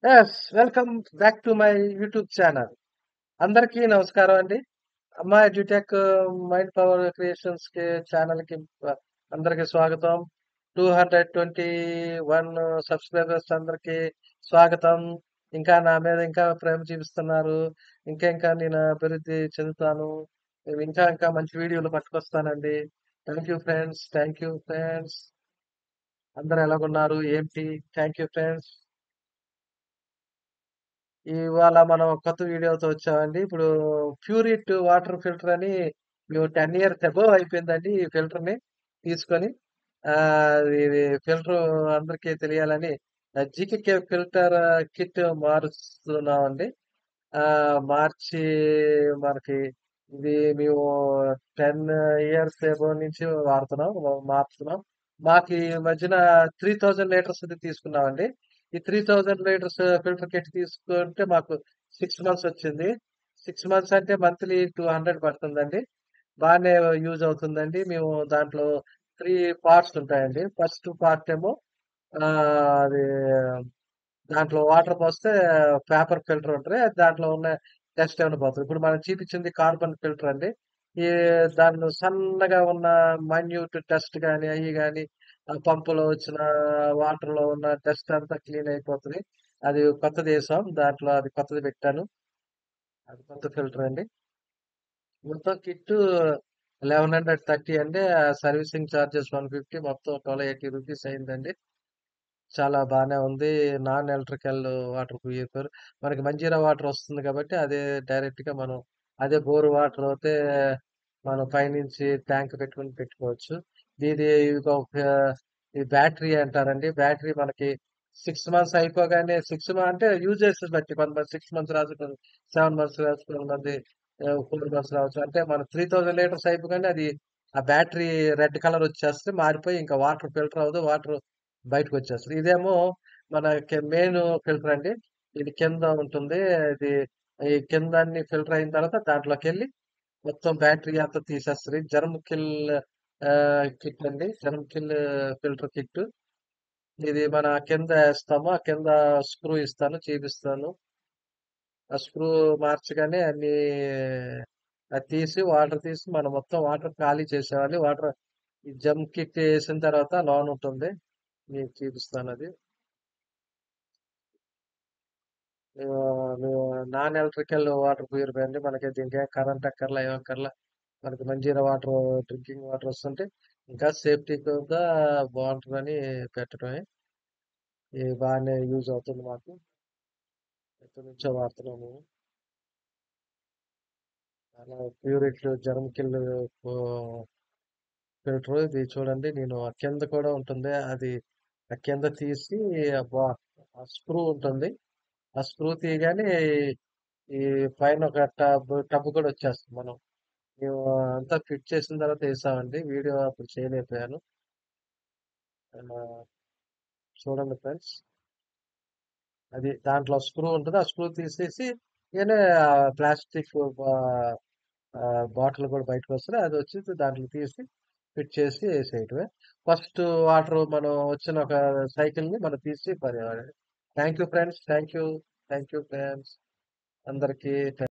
Welcome back to my YouTube channel. అందరికీ నమస్కారం అండి. అమ్మా ఎడ్యుటెక్ మైండ్ పవర్ క్రియేషన్స్ కి ఛానల్ కి అందరికి స్వాగతం. 221 సబ్స్క్రైబర్స్ అందరికి స్వాగతం. ఇంకా నా మీద ఇంకా ప్రేమ చూపిస్తున్నారు. ఇంకా నేను అభివృద్ధి చెందుతాను. ఇంకా మంచి వీడియోలు పట్టుకొస్తానండి. Thank you friends. అందరూ ఎలాగున్నారు ఏంటి? Thank you friends. ఇవాళ మనం కొత్త వీడియోతో వచ్చామండి. ఇప్పుడు ప్యూరిట్ వాటర్ ఫిల్టర్ అని మేము 10 ఇయర్స్ అబోవ్ అయిపోయిందండి ఈ ఫిల్టర్‌ని తీసుకొని. ఇది ఫిల్టర్ అందరికీ తెలియాలని జీకేకే ఫిల్టర్ కిట్ మారుస్తున్నామండి. మార్చి మనకి ఇది మేము 10 ఇయర్స్ అబోవ్ నుంచి వాడుతున్నాం. మార్చుతున్నాం. మాకు ఈ మధ్యన 3000 లీటర్స్‌ది తీసుకున్నామండి. ఈ 3000 లీటర్స్ ఫిల్టర్ కిట్ తీసుకుంటే మాకు 6 మంత్స్ వచ్చింది. 6 మంత్స్ అంటే మంత్లీ 200 పడుతుందండి. బానే యూజ్ అవుతుందండి. మేము దాంట్లో 3 పార్ట్స్ ఉంటాయండి. ఫస్ట్ పార్ట్ ఏమో అది దాంట్లో వాటర్ పోస్తే పేపర్ ఫిల్టర్ ఉంటది. దాంట్లో ఉన్న డస్ట్ ఏమైనా పోతది. ఇప్పుడు మనం చూపించింది కార్బన్ ఫిల్టర్ అండి. ఈ దాంట్లో సన్నగా ఉన్న మైన్యూట్ డస్ట్ గాని, అయి గాని పంపులో వచ్చిన వాటర్‌లో ఉన్న డస్ట్ అంతా క్లీన్ అయిపోతది. అది కొత్తదేసాం. దాంట్లో అది కొత్తది పెట్టాను. అది కొత్త ఫిల్టర్ అండి. మొత్తం కిట్టు 1130 అండి. సర్వీసింగ్ చార్జెస్ 150 మొత్తం 1280 రూపీస్ అయిందండి. చాలా బానే ఉంది. Non electrical water purifier. మనకి మంజీరా వాటర్ వస్తుంది కాబట్టి అదే డైరెక్ట్‌గా మనం అదే బోర్ వాటర్ అయితే మనం పైనుంచి ట్యాంక్ పెట్టుకొని పెట్టుకోవచ్చు. ఇది ఒక ఈ బ్యాటరీ అంటారండి. బ్యాటరీ మనకి 6 మంత్స్ అయిపోగానే 6 అంటే యూజెస్ బట్టి కొంతమంది 6 మంత్స్ రాసుంటారు. 7 మంత్స్ రాసు కొంతమంది 4 మంత్స్ రావచ్చు. అంటే మన 3000 లీటర్స్ అయిపోగానే అది ఆ బ్యాటరీ రెడ్ కలర్ వచ్చేస్తది. మారిపోయి ఇంకా వాటర్ ఫిల్టర్ అవ్వదు. వాటర్ బయటకొచ్చేస్తది. ఇదేమో మన మెయిన్ ఫిల్టర్ అండి. ఇది కింద ఉంటుంది. ఇది ఈ కింద అన్ని ఫిల్టర్ అయిన తర్వాత దాంట్లోకెళ్ళి మొత్తం బ్యాటరీ అంతా తీసేస్తది. జర్మ్ కిల్ కిట్ అండి. Germ kill filter kit. ఇది మన కింద ఏస్తాము. ఆ కింద స్క్రూ ఇస్తాను. చూపిస్తాను. ఆ స్క్రూ మార్చగానే అన్ని అది తీసి వాటర్ తీసి మనం మొత్తం వాటర్ ఖాళీ చేసేయాలి. వాటర్ ఈ జర్మ్ కిట్ ఏసిన తర్వాత లోనుంటుంది. మీకు చూపిస్తానది. మేము నాన్ ఎలక్ట్రికల్ వాటర్ ప్యూరిఫై అండి. మనకి దీనికేం కరెంట్ అక్కర్లా, ఏం అక్కర్లా. మనకి మంజీరా వాటర్, డ్రింకింగ్ వాటర్ వస్తుంటే ఇంకా సేఫ్టీ కూడా బావుంటదని పెట్టడమే. ఇది బానే యూజ్ అవుతుంది మాకు. ఎప్పటినుంచో వాడుతున్నాం మేము. అలా ప్యూరిట్ జెర్మ్ కిల్ ఆహ్, ఫిల్టర్ ఇది చూడండి. నేను ఆ కింద కూడా ఉంటుంది. అది ఆ కింద తీసి బా ఆ స్క్రూ ఉంటుంది. ఆ స్క్రూ తీయగానే ఈ పైన ఒక టబ్ కూడా వచ్చేస్తుంది. మేము అంతా ఫిట్ చేసిన తర్వాత ఏసామండి. వీడియో అప్పుడు చేయలేకపోయాను. ఆహ్, చూడండి ఫ్రెండ్స్. అది దాంట్లో స్క్రూ ఉంటది. ఆ స్క్రూ తీసేసి నేనే ప్లాస్టిక్ బాటిల్ కూడా బయటకొస్తది. అదొచ్చి దాంట్లో తీసి ఫిట్ చేసి ఏసేయటమే. ఫస్ట్ వాటర్ మనం వచ్చిన ఒక సైకిల్‌ని మనం తీసి పడేయాలి. Thank you friends. Thank you. Thank you friends. అందరికీ